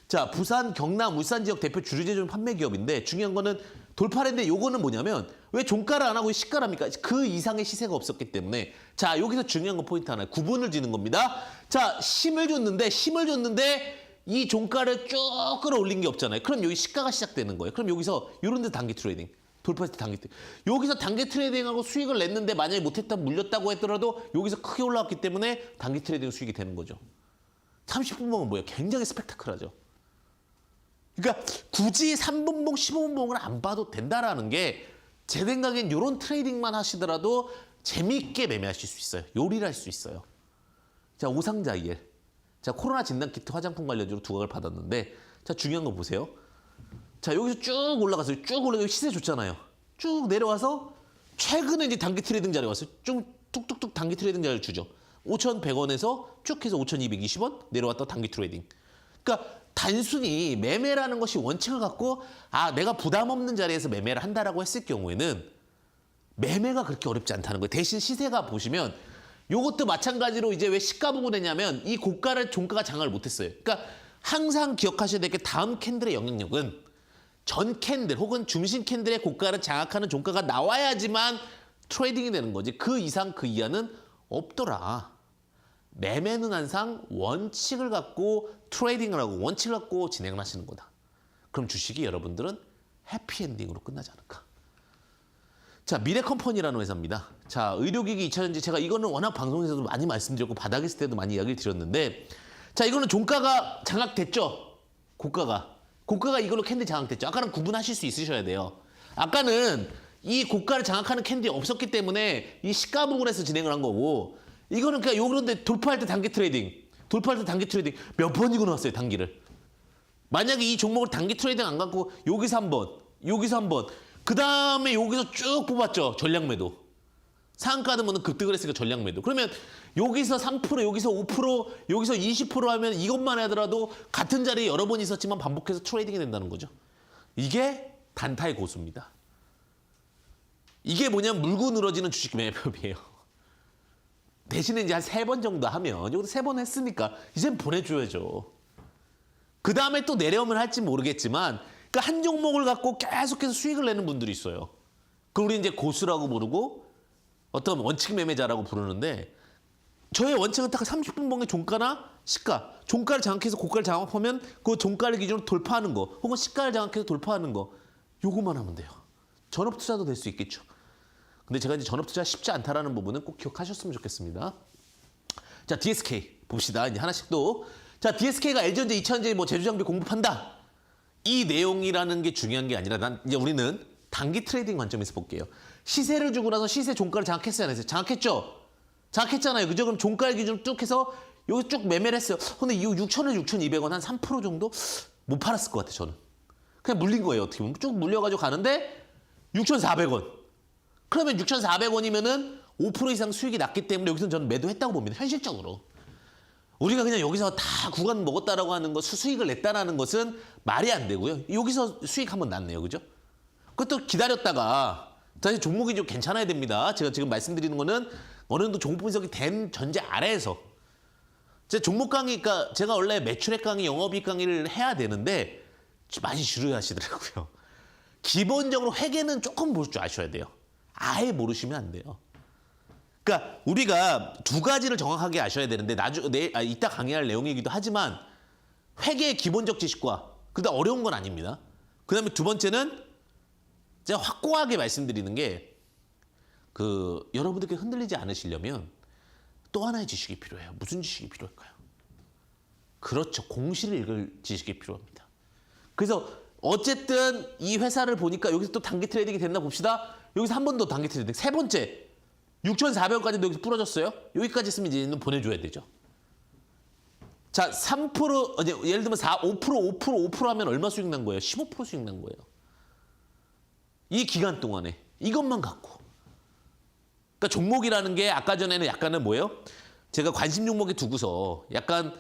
자, 부산, 경남, 울산 지역 대표 주류 제품 판매 기업인데 중요한 거는 돌파인데 요거는 뭐냐면 왜 종가를 안 하고 시가를 합니까? 그 이상의 시세가 없었기 때문에 자, 여기서 중요한 거 포인트 하나 구분을 지는 겁니다. 자, 힘을 줬는데 이 종가를 쭉 끌어올린 게 없잖아요. 그럼 여기 시가가 시작되는 거예요. 그럼 여기서 이런 데 단기 트레이딩. 돌파했을 때 단기 트레이딩. 여기서 단기 트레이딩하고 수익을 냈는데 만약에 못했다 물렸다고 했더라도 여기서 크게 올라왔기 때문에 단기 트레이딩 수익이 되는 거죠. 30분 봉은 뭐예요? 굉장히 스펙타클하죠. 그러니까 굳이 3분봉, 15분봉을 안 봐도 된다라는 게 제 생각엔 이런 트레이딩만 하시더라도 재미있게 매매하실 수 있어요. 요리를 할 수 있어요. 자, 오상자이엘. 자, 코로나 진단키트 화장품 관련주로 두각을 받았는데 자, 중요한 거 보세요. 자, 여기서 쭉 올라갔어요. 쭉 올라가서 시세 좋잖아요. 쭉 내려와서 최근에 이제 단기 트레이딩 자리에 왔어요. 쭉 뚝뚝뚝 단기 트레이딩 자리를 주죠. 5,100원에서 쭉 해서 5,220원 내려왔다 단기 트레이딩. 그러니까 단순히 매매라는 것이 원칙을 갖고 아, 내가 부담 없는 자리에서 매매를 한다라고 했을 경우에는 매매가 그렇게 어렵지 않다는 거예요. 대신 시세가 보시면 요것도 마찬가지로 이제 왜 시가 보고 되냐면 이 고가를 종가가 장악을 못했어요. 그러니까 항상 기억하셔야 될 게 다음 캔들의 영향력은 전 캔들 혹은 중심 캔들의 고가를 장악하는 종가가 나와야지만 트레이딩이 되는 거지. 그 이상 그 이하는 없더라. 매매는 항상 원칙을 갖고 트레이딩을 하고 원칙을 갖고 진행을 하시는 거다. 그럼 주식이 여러분들은 해피엔딩으로 끝나지 않을까. 자, 미래컴퍼니라는 회사입니다. 자, 의료기기 2차전지 제가 이거는 워낙 방송에서도 많이 말씀드렸고 바닥에 있을 때도 많이 이야기를 드렸는데 자, 이거는 종가가 장악됐죠? 고가가 이걸로 캔디 장악됐죠? 아까는 구분하실 수 있으셔야 돼요. 아까는 이 고가를 장악하는 캔디 없었기 때문에 이 시가 부분에서 진행을 한 거고 이거는 그냥 요런데 돌파할 때 단기 트레이딩 몇 번이고 나왔어요, 단기를. 만약에 이 종목을 단기 트레이딩 안 갖고 여기서 한 번, 그 다음에 여기서 쭉 뽑았죠, 전략 매도. 상한가 하면 급등을 했으니까 전략 매도. 그러면 여기서 3%, 여기서 5%, 여기서 20% 하면 이것만 하더라도 같은 자리에 여러 번 있었지만 반복해서 트레이딩이 된다는 거죠. 이게 단타의 고수입니다. 이게 뭐냐면 물고 늘어지는 주식 매매법이에요. 대신에 이제 한 3번 정도 하면 여기서 3번 했으니까 이젠 보내줘야죠. 그 다음에 또 내려오면 할지 모르겠지만 그러니까 한 종목을 갖고 계속해서 수익을 내는 분들이 있어요. 그걸 우리 이제 고수라고 부르고 어떤 원칙 매매자라고 부르는데 저의 원칙은 딱 30분 봉의 종가나 시가, 종가를 장악해서 고가를 장악하면 그 종가를 기준으로 돌파하는 거 혹은 시가를 장악해서 돌파하는 거 요거만 하면 돼요. 전업 투자도 될 수 있겠죠. 근데 제가 이제 전업 투자 쉽지 않다라는 부분은 꼭 기억하셨으면 좋겠습니다. 자, DSK 봅시다. 이제 하나씩 또. 자, DSK가 LG전자, 2차전지 뭐 제조장비 공급한다. 이 내용이라는 게 중요한 게 아니라 이제 우리는 단기 트레이딩 관점에서 볼게요. 시세를 주고 나서 시세 종가를 장악했어요, 안 했어요? 장악했죠? 장악했잖아요. 그죠? 그럼 종가를 기준으로 쭉 해서 여기 쭉 매매를 했어요. 근데 이 6,000원, 6,200원 한 3% 정도 못 팔았을 것 같아요, 저는. 그냥 물린 거예요, 어떻게 보면. 쭉 물려가지고 가는데 6,400원. 그러면 6,400원이면은 5% 이상 수익이 났기 때문에 여기서 저는 매도했다고 봅니다. 현실적으로. 우리가 그냥 여기서 다 구간 먹었다라고 하는 것, 수익을 냈다라는 것은 말이 안 되고요. 여기서 수익 한번 났네요. 그죠? 그것도 기다렸다가 사실 종목이 좀 괜찮아야 됩니다. 제가 지금 말씀드리는 거는 어느 정도 종목 분석이 된 전제 아래에서 제 종목 강의, 그러니까 제가 원래 매출액 강의, 영업이익 강의를 해야 되는데 많이 지루해하시더라고요. 기본적으로 회계는 조금 볼 줄 아셔야 돼요. 아예 모르시면 안 돼요. 그러니까 우리가 두 가지를 정확하게 아셔야 되는데 이따 강의할 내용이기도 하지만 회계의 기본적 지식과 그다음 어려운 건 아닙니다. 그다음에 두 번째는 제가 확고하게 말씀드리는 게 여러분들께 흔들리지 않으시려면 또 하나의 지식이 필요해요. 무슨 지식이 필요할까요? 그렇죠. 공시를 읽을 지식이 필요합니다. 그래서 어쨌든 이 회사를 보니까 여기서 또 단기 트레이딩이 됐나 봅시다. 여기서 한 번 더 단기 트레이딩. 세 번째. 6,400원까지도 여기서 부러졌어요. 여기까지 있으면 이제는 보내줘야 되죠. 자, 3%, 예를 들면 5% 하면 얼마 수익 난 거예요? 15% 수익 난 거예요. 이 기간 동안에 이것만 갖고. 그러니까 종목이라는 게 아까 전에는 약간은 뭐예요? 제가 관심 종목에 두고서 약간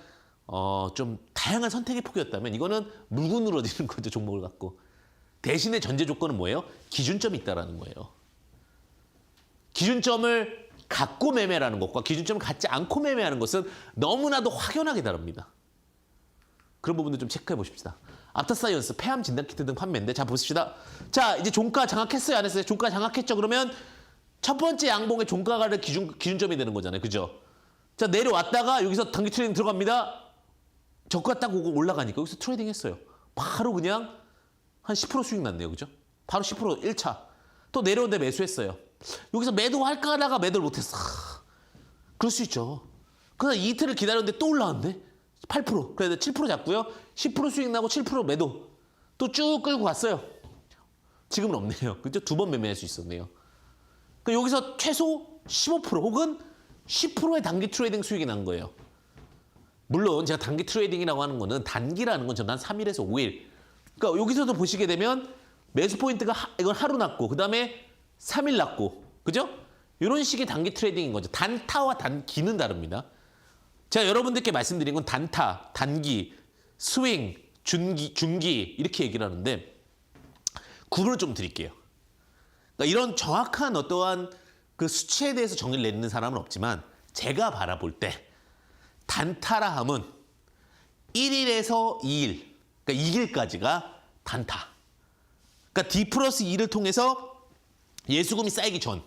좀 다양한 선택의 폭이었다면 이거는 물고 늘어지는 거죠, 종목을 갖고. 대신에 전제 조건은 뭐예요? 기준점이 있다라는 거예요. 기준점을 갖고 매매라는 것과 기준점을 갖지 않고 매매하는 것은 너무나도 확연하게 다릅니다. 그런 부분도 좀 체크해 보십시다. 앞터사이언스, 폐암 진단키트 등 판매인데 자 보십시다. 자, 이제 종가 장악했어요, 안 했어요? 종가 장악했죠. 그러면 첫 번째 양봉의 종가가 기준점이 되는 거잖아요. 그죠? 자, 내려왔다가 여기서 단기 트레이딩 들어갑니다. 저가 딱 오고 올라가니까 여기서 트레이딩 했어요. 바로 그냥 한 10% 수익 났네요. 그죠? 바로 10% 1차. 또 내려오는데 매수했어요. 여기서 매도할까 하다가 매도를 못했어. 그럴 수 있죠. 그래서 이틀을 기다렸는데 또 올라왔는데 8%. 그래서 7% 잡고요. 10% 수익 나고 7% 매도. 또 쭉 끌고 갔어요. 지금은 없네요. 그죠? 두 번 매매할 수 있었네요. 그러니까 여기서 최소 15% 혹은 10%의 단기 트레이딩 수익이 난 거예요. 물론 제가 단기 트레이딩이라고 하는 거는 단기라는 건 저는 한 3일에서 5일. 그러니까 여기서도 보시게 되면 매수 포인트가 이건 하루 났고 그다음에 3일 났고. 그죠? 이런 식의 단기 트레이딩인 거죠. 단타와 단기는 다릅니다. 제가 여러분들께 말씀드린 건 단타, 단기, 스윙, 중기 이렇게 얘기를 하는데 구분을 좀 드릴게요. 그러니까 이런 정확한 어떠한 그 수치에 대해서 정의를 내리는 사람은 없지만 제가 바라볼 때 단타라 함은 1일에서 2일, 그러니까 2일까지가 단타. 그러니까 D 플러스 2를 통해서 예수금이 쌓이기 전,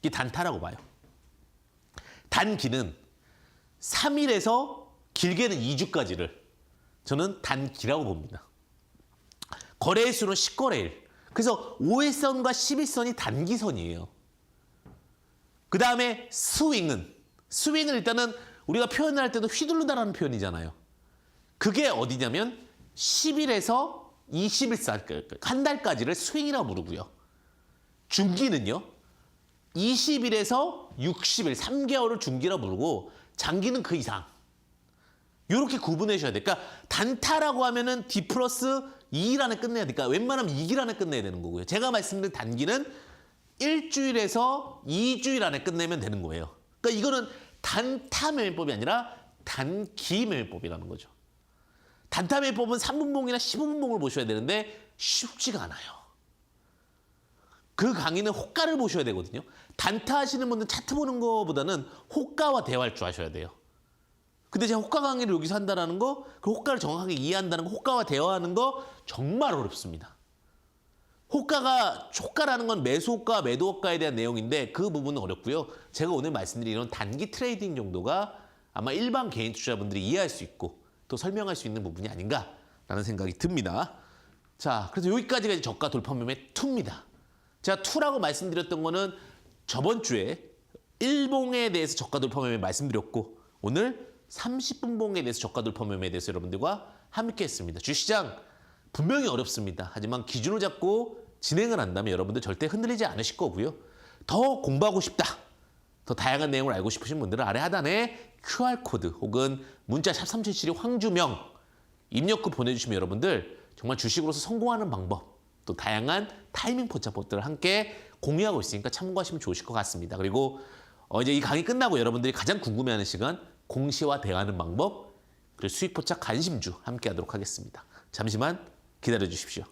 이게 단타라고 봐요. 단기는 3일에서 길게는 2주까지를 저는 단기라고 봅니다. 거래일 수는 10거래일. 그래서 5일선과 11선이 단기선이에요. 그 다음에 스윙은 일단은 우리가 표현을 할 때도 휘두르다라는 표현이잖아요. 그게 어디냐면 10일에서 21일, 한 달까지를 스윙이라고 부르고요. 중기는요. 20일에서 60일, 3개월을 중기라고 부르고 장기는 그 이상. 이렇게 구분해 주셔야 돼요. 그러니까 단타라고 하면은 D 플러스 2일 안에 끝내야 되니까 웬만하면 2일 안에 끝내야 되는 거고요. 제가 말씀드린 단기는 일주일에서 2주일 안에 끝내면 되는 거예요. 그러니까 이거는 단타 매매법이 아니라 단기 매매법이라는 거죠. 단타 매매법은 3분봉이나 15분봉을 보셔야 되는데 쉽지가 않아요. 그 강의는 호가를 보셔야 되거든요. 단타 하시는 분들 차트 보는 거보다는 호가와 대화할 줄 아셔야 돼요. 근데 제가 호가 강의를 여기서 한다는 거, 그 호가를 정확하게 이해한다는 거, 호가와 대화하는 거 정말 어렵습니다. 호가라는 건 매수 호가, 매도 호가에 대한 내용인데 그 부분은 어렵고요. 제가 오늘 말씀드리는 단기 트레이딩 정도가 아마 일반 개인 투자자분들이 이해할 수 있고 또 설명할 수 있는 부분이 아닌가라는 생각이 듭니다. 자, 그래서 여기까지가 이제 저가 돌파 매매 2입니다. 제가 2라고 말씀드렸던 거는 저번 주에 1봉에 대해서 저가 돌파 매매 말씀드렸고 오늘 30분봉에 대해서 저가 돌파 매매에 대해서 여러분들과 함께 했습니다. 주시장 분명히 어렵습니다. 하지만 기준을 잡고 진행을 한다면 여러분들 절대 흔들리지 않으실 거고요. 더 공부하고 싶다. 더 다양한 내용을 알고 싶으신 분들은 아래 하단에 QR코드 혹은 문자 샵 3772 황주명 입력구 보내주시면 여러분들 정말 주식으로서 성공하는 방법 또 다양한 타이밍 포착법들을 함께 공유하고 있으니까 참고하시면 좋으실 것 같습니다. 그리고 이제 이 강의 끝나고 여러분들이 가장 궁금해하는 시간 공시와 대화하는 방법 그리고 수익 포착 관심주 함께 하도록 하겠습니다. 잠시만 기다려 주십시오.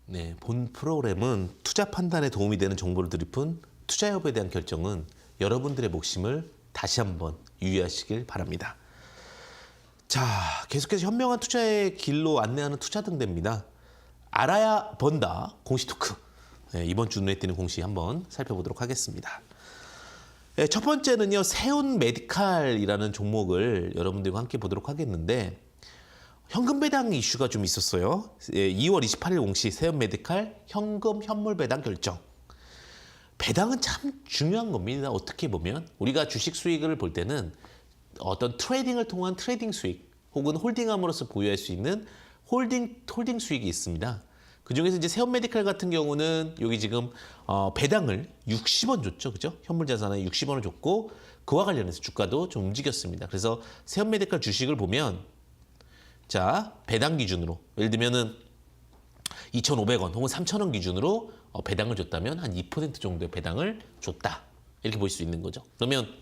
네, 본 프로그램은 투자 판단에 도움이 되는 정보를 드릴 뿐 투자 여부에 대한 결정은 여러분들의 몫임을 다시 한번 유의하시길 바랍니다. 자, 계속해서 현명한 투자의 길로 안내하는 투자 등대입니다. 알아야 번다 공시 토크. 네, 이번 주 눈에 띄는 공시 한번 살펴보도록 하겠습니다. 네, 첫 번째는요, 세운 메디칼이라는 종목을 여러분들과 함께 보도록 하겠는데 현금 배당 이슈가 좀 있었어요. 2월 28일 공시 세운 메디칼 현금 현물 배당 결정. 배당은 참 중요한 겁니다. 어떻게 보면 우리가 주식 수익을 볼 때는 어떤 트레이딩을 통한 트레이딩 수익 혹은 홀딩함으로써 보유할 수 있는 홀딩 수익이 있습니다. 그중에서 이제 세운 메디칼 같은 경우는 여기 지금 배당을 60원 줬죠. 그죠? 현물 자산에 60원을 줬고 그와 관련해서 주가도 좀 움직였습니다. 그래서 세운 메디칼 주식을 보면 자, 배당 기준으로 예를 들면은 2,500원 혹은 3,000원 기준으로 배당을 줬다면 한 2% 정도의 배당을 줬다. 이렇게 볼 수 있는 거죠. 그러면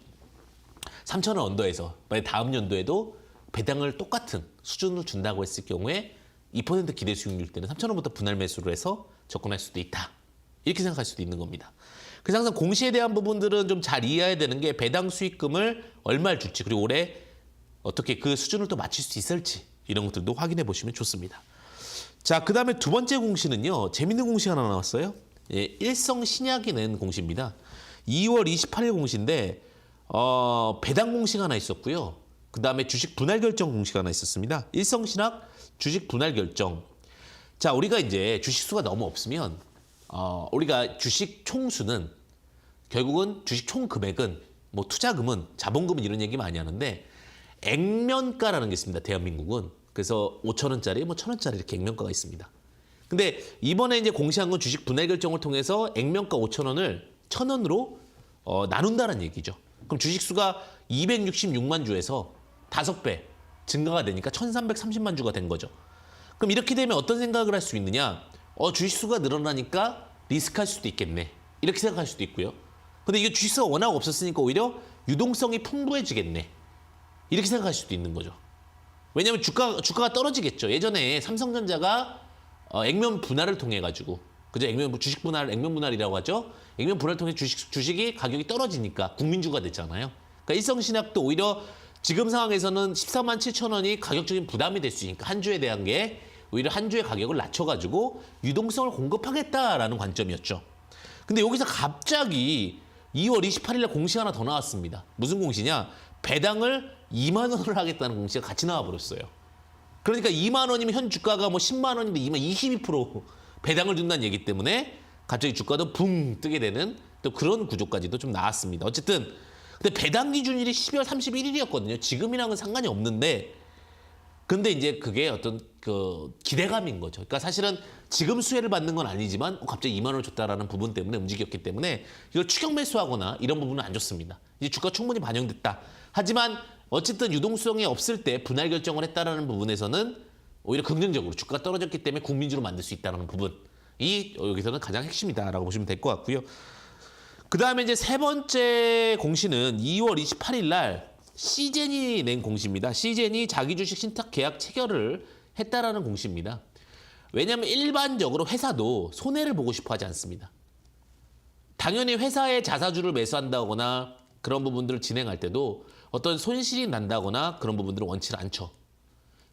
3,000원 언더에서 만약 다음 연도에도 배당을 똑같은 수준으로 준다고 했을 경우에 2% 기대 수익률 때는 3,000원부터 분할 매수를 해서 접근할 수도 있다. 이렇게 생각할 수도 있는 겁니다. 그래서 항상 공시에 대한 부분들은 좀 잘 이해해야 되는 게 배당 수익금을 얼마를 줄지 그리고 올해 어떻게 그 수준을 또 맞출 수 있을지 이런 것들도 확인해 보시면 좋습니다. 자, 그 다음에 두 번째 공시는요. 재밌는 공시 하나 나왔어요. 예, 일성신약이 낸 공시입니다. 2월 28일 공시인데 배당 공시가 하나 있었고요. 그 다음에 주식 분할 결정 공시가 하나 있었습니다. 일성신약 주식 분할 결정. 자, 우리가 이제 주식수가 너무 없으면 우리가 주식 총수는 결국은 주식 총 금액은 뭐 투자금은 자본금은 이런 얘기 많이 하는데 액면가라는 게 있습니다. 대한민국은. 그래서 5,000원짜리, 뭐 1,000원짜리 이렇게 액면가가 있습니다. 근데 이번에 이제 공시한 건 주식 분할 결정을 통해서 액면가 5,000원을 1,000원으로 나눈다는 얘기죠. 그럼 주식수가 266만 주에서 5배 증가가 되니까 1,330만 주가 된 거죠. 그럼 이렇게 되면 어떤 생각을 할 수 있느냐? 주식수가 늘어나니까 리스크할 수도 있겠네. 이렇게 생각할 수도 있고요. 근데 이게 주식수가 워낙 없었으니까 오히려 유동성이 풍부해지겠네. 이렇게 생각할 수도 있는 거죠. 왜냐하면 주가가 떨어지겠죠. 예전에 삼성전자가 액면 분할을 통해 가지고 그죠? 주식 분할, 액면 분할이라고 하죠. 액면 분할을 통해 주식이 가격이 떨어지니까 국민주가 됐잖아요. 그러니까 일성신학도 오히려 지금 상황에서는 14만 7천 원이 가격적인 부담이 될 수 있으니까 한 주에 대한 게 오히려 한 주의 가격을 낮춰가지고 유동성을 공급하겠다라는 관점이었죠. 근데 여기서 갑자기 2월 28일에 공시 하나 더 나왔습니다. 무슨 공시냐? 배당을 2만 원을 하겠다는 공시가 같이 나와버렸어요. 그러니까 2만 원이면 현 주가가 뭐 10만 원인데 22% 배당을 준다는 얘기 때문에 갑자기 주가도 붕 뜨게 되는 또 그런 구조까지도 좀 나왔습니다. 어쨌든 근데 배당 기준일이 12월 31일이었거든요. 지금이랑은 상관이 없는데 근데 이제 그게 어떤 그 기대감인 거죠. 그러니까 사실은 지금 수혜를 받는 건 아니지만 갑자기 2만 원을 줬다라는 부분 때문에 움직였기 때문에 이걸 추격 매수하거나 이런 부분은 안 좋습니다. 이제 주가 충분히 반영됐다. 하지만 어쨌든 유동성이 없을 때 분할 결정을 했다라는 부분에서는 오히려 긍정적으로 주가가 떨어졌기 때문에 국민주로 만들 수 있다는 부분이 여기서는 가장 핵심이다라고 보시면 될 것 같고요. 그 다음에 이제 세 번째 공시는 2월 28일 날 시젠이 낸 공시입니다. 시젠이 자기 주식 신탁 계약 체결을 했다라는 공시입니다. 왜냐하면 일반적으로 회사도 손해를 보고 싶어 하지 않습니다. 당연히 회사의 자사주를 매수한다거나 그런 부분들을 진행할 때도 어떤 손실이 난다거나 그런 부분들을 원치를 않죠.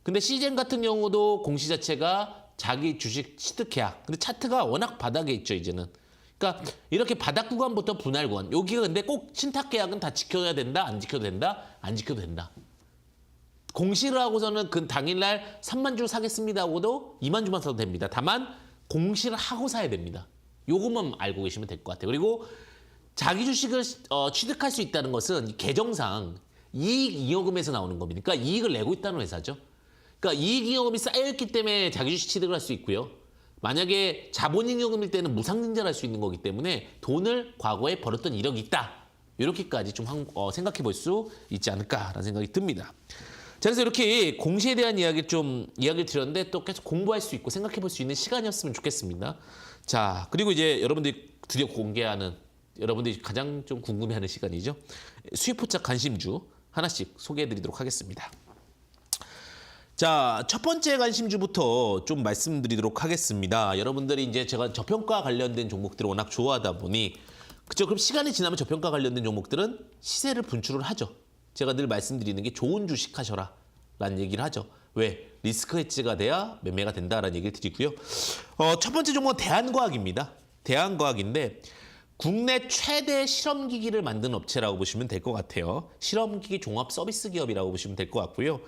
근데 시젠 같은 경우도 공시 자체가 자기 주식 취득 계약. 근데 차트가 워낙 바닥에 있죠, 이제는. 그러니까 이렇게 바닥 구간부터 분할 구간. 여기가 근데 꼭 신탁 계약은 다 지켜야 된다, 안 지켜도 된다, 안 지켜도 된다. 공시를 하고서는 그 당일날 3만 주 사겠습니다 하고도 2만 주만 사도 됩니다. 다만 공시를 하고 사야 됩니다. 요것만 알고 계시면 될 것 같아요. 그리고 자기 주식을 취득할 수 있다는 것은 개정상 이익잉여금에서 나오는 겁니다. 그러니까 이익을 내고 있다는 회사죠. 그러니까 이익잉여금이 쌓여있기 때문에 자기 주식 취득을 할 수 있고요. 만약에 자본잉여금일 때는 무상증자를 할 수 있는 거기 때문에 돈을 과거에 벌었던 이력이 있다. 이렇게까지 좀 생각해 볼 수 있지 않을까라는 생각이 듭니다. 자, 그래서 이렇게 공시에 대한 이야기를 드렸는데 또 계속 공부할 수 있고 생각해 볼 수 있는 시간이었으면 좋겠습니다. 자, 그리고 이제 여러분들이 드디어 공개하는 여러분들이 가장 좀 궁금해하는 시간이죠. 수익포착 관심주 하나씩 소개해 드리도록 하겠습니다. 자, 첫 번째 관심주부터 좀 말씀드리도록 하겠습니다. 여러분들이 이제 제가 저평가 관련된 종목들을 워낙 좋아하다 보니 그죠? 그럼 시간이 지나면 저평가 관련된 종목들은 시세를 분출을 하죠. 제가 늘 말씀드리는 게 좋은 주식 하셔라 라는 얘기를 하죠. 왜? 리스크 해지가 돼야 매매가 된다라는 얘기를 드리고요. 첫 번째 종목은 대한과학입니다. 대한과학인데 국내 최대 실험기기를 만드는 업체라고 보시면 될 것 같아요. 실험기기 종합 서비스 기업이라고 보시면 될 것 같고요.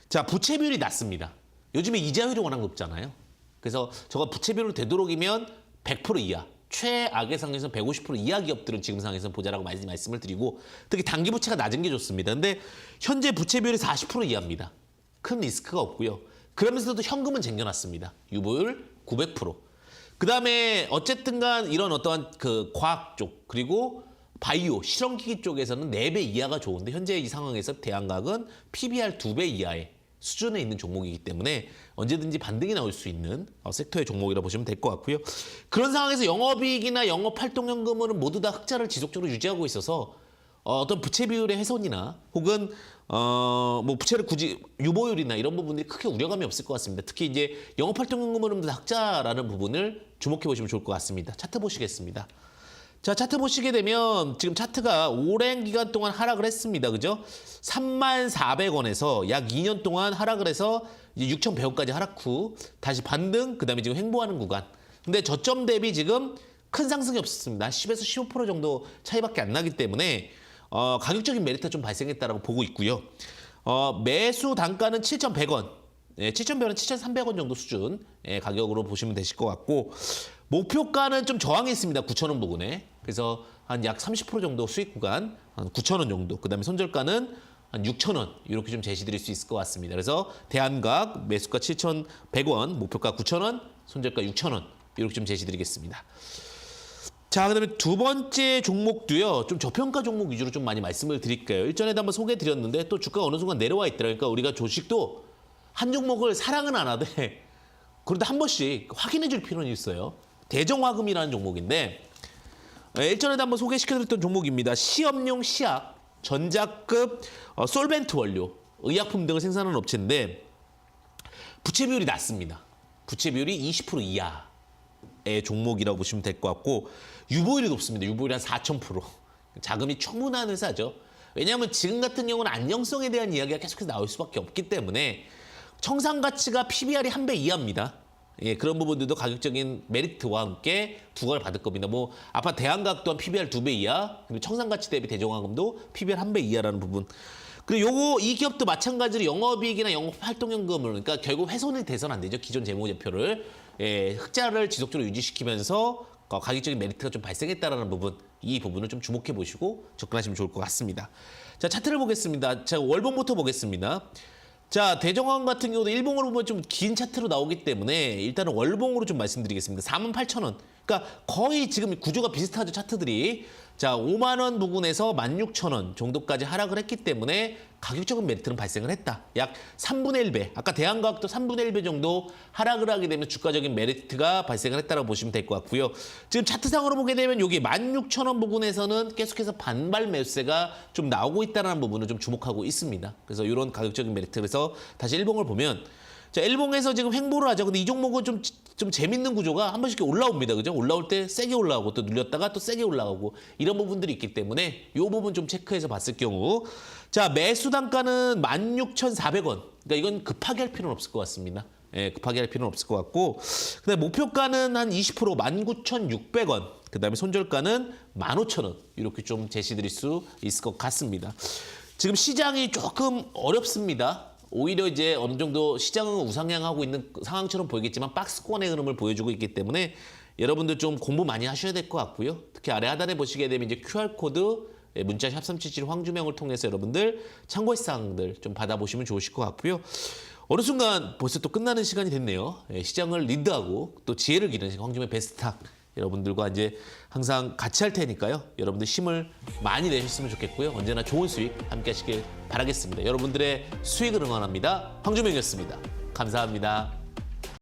자, 부채 비율이 낮습니다. 요즘에 이자율이 워낙 높잖아요. 그래서 저거 부채 비율을 되도록이면 100% 이하, 최악의 상황에서 150% 이하 기업들은 지금 상황에서 보자라고 말씀을 드리고 특히 단기 부채가 낮은 게 좋습니다. 근데 현재 부채 비율이 40% 이하입니다. 큰 리스크가 없고요. 그러면서도 현금은 쟁여놨습니다. 유보율 900%. 그 다음에 어쨌든 간 이런 어떠한 그 과학 쪽 그리고 바이오, 실험기기 쪽에서는 4배 이하가 좋은데 현재 이 상황에서 대한과학은 PBR 2배 이하의 수준에 있는 종목이기 때문에 언제든지 반등이 나올 수 있는 섹터의 종목이라고 보시면 될 것 같고요. 그런 상황에서 영업이익이나 영업활동현금은 모두 다 흑자를 지속적으로 유지하고 있어서 어떤 부채 비율의 훼손이나 혹은 뭐 부채를 굳이 유보율이나 이런 부분들이 크게 우려감이 없을 것 같습니다. 특히 이제 영업활동현금은 다 흑자라는 부분을 주목해 보시면 좋을 것 같습니다. 차트 보시겠습니다. 자, 차트 보시게 되면 지금 차트가 오랜 기간 동안 하락을 했습니다. 그죠? 34,400원에서 약 2년 동안 하락을 해서 이제 6,100원까지 하락 후 다시 반등, 그다음에 지금 횡보하는 구간. 근데 저점 대비 지금 큰 상승이 없었습니다. 10에서 15% 정도 차이밖에 안 나기 때문에 가격적인 메리트가 좀 발생했다라고 보고 있고요. 매수 단가는 7,100원. 7,100원은 7,300원 정도 수준 가격으로 보시면 되실 것 같고 목표가는 좀 저항이 있습니다. 9,000원 부근에. 그래서 한 약 30% 정도 수익 구간, 한 9,000원 정도. 그다음에 손절가는 한 6,000원 이렇게 좀 제시드릴 수 있을 것 같습니다. 그래서 대한각 매수가 7,100원, 목표가 9,000원, 손절가 6,000원 이렇게 좀 제시드리겠습니다. 자, 그다음에 두 번째 종목도요. 좀 저평가 종목 위주로 좀 많이 말씀을 드릴게요. 일전에도 한번 소개해드렸는데 또 주가가 어느 순간 내려와 있더라고요. 그러니까 우리가 주식도 한 종목을 사랑은 안 하되 그래도 한 번씩 확인해 줄 필요는 있어요. 대정화금이라는 종목인데 일전에도 한번 소개시켜드렸던 종목입니다. 시험용 시약, 전자급 솔벤트 원료, 의약품 등을 생산하는 업체인데 부채 비율이 낮습니다. 부채 비율이 20% 이하의 종목이라고 보시면 될 것 같고 유보율이 높습니다. 유보율이 한 4,000%. 자금이 충분한 회사죠. 왜냐하면 지금 같은 경우는 안정성에 대한 이야기가 계속해서 나올 수밖에 없기 때문에 청산가치가 PBR이 1배 이하입니다. 예, 그런 부분들도 가격적인 메리트와 함께 두각을 받을 겁니다. 뭐 아파 대한각 또한 PBR 2배 이하, 그리고 청산가치 대비 대정화금도 PBR 1배 이하라는 부분. 그리고 이 기업도 마찬가지로 영업이익이나 영업활동연금을 그러니까 결국 훼손이 돼서는 안 되죠. 기존 재무제표를 흑자를 지속적으로 유지시키면서 가격적인 메리트가 좀 발생했다라는 부분, 이 부분을 좀 주목해 보시고 접근하시면 좋을 것 같습니다. 자, 차트를 보겠습니다. 자, 월봉부터 보겠습니다. 자, 대정황 같은 경우도 일봉으로 보면 좀 긴 차트로 나오기 때문에 일단은 월봉으로 좀 말씀드리겠습니다. 48,000원. 그러니까 거의 지금 구조가 비슷하죠, 차트들이. 자, 5만 원 부근에서 16,000원 정도까지 하락을 했기 때문에 가격적인 메리트는 발생을 했다. 약 3분의 1배. 아까 대한과학도 3분의 1배 정도 하락을 하게 되면 주가적인 메리트가 발생을 했다고 보시면 될 것 같고요. 지금 차트상으로 보게 되면 여기 16,000원 부근에서는 계속해서 반발 매수세가 좀 나오고 있다는 부분을 좀 주목하고 있습니다. 그래서 이런 가격적인 메리트. 그래서 다시 일봉을 보면 자, 일봉에서 지금 횡보를 하죠. 근데 이 종목은 좀 재밌는 구조가 한 번씩 올라옵니다. 그죠? 올라올 때 세게 올라오고 또 눌렸다가 또 세게 올라가고 이런 부분들이 있기 때문에 이 부분 좀 체크해서 봤을 경우 자, 매수 단가는 16,400원. 그러니까 이건 급하게 할 필요는 없을 것 같습니다. 예, 급하게 할 필요는 없을 것 같고 그다음에 목표가는 한 20% 19,600원. 그다음에 손절가는 15,000원. 이렇게 좀 제시드릴 수 있을 것 같습니다. 지금 시장이 조금 어렵습니다. 오히려 이제 어느 정도 시장은 우상향하고 있는 상황처럼 보이겠지만 박스권의 흐름을 보여주고 있기 때문에 여러분들 좀 공부 많이 하셔야 될 것 같고요. 특히 아래 하단에 보시게 되면 이제 QR코드 문자 샵 377 황주명을 통해서 여러분들 참고 사항들 좀 받아보시면 좋으실 것 같고요. 어느 순간 벌써 또 끝나는 시간이 됐네요. 시장을 리드하고 또 지혜를 기르는 황주명 베스트탁 여러분들과 이제 항상 같이 할 테니까요. 여러분들 힘을 많이 내셨으면 좋겠고요. 언제나 좋은 수익 함께 하시길 바라겠습니다. 여러분들의 수익을 응원합니다. 황주명이었습니다. 감사합니다.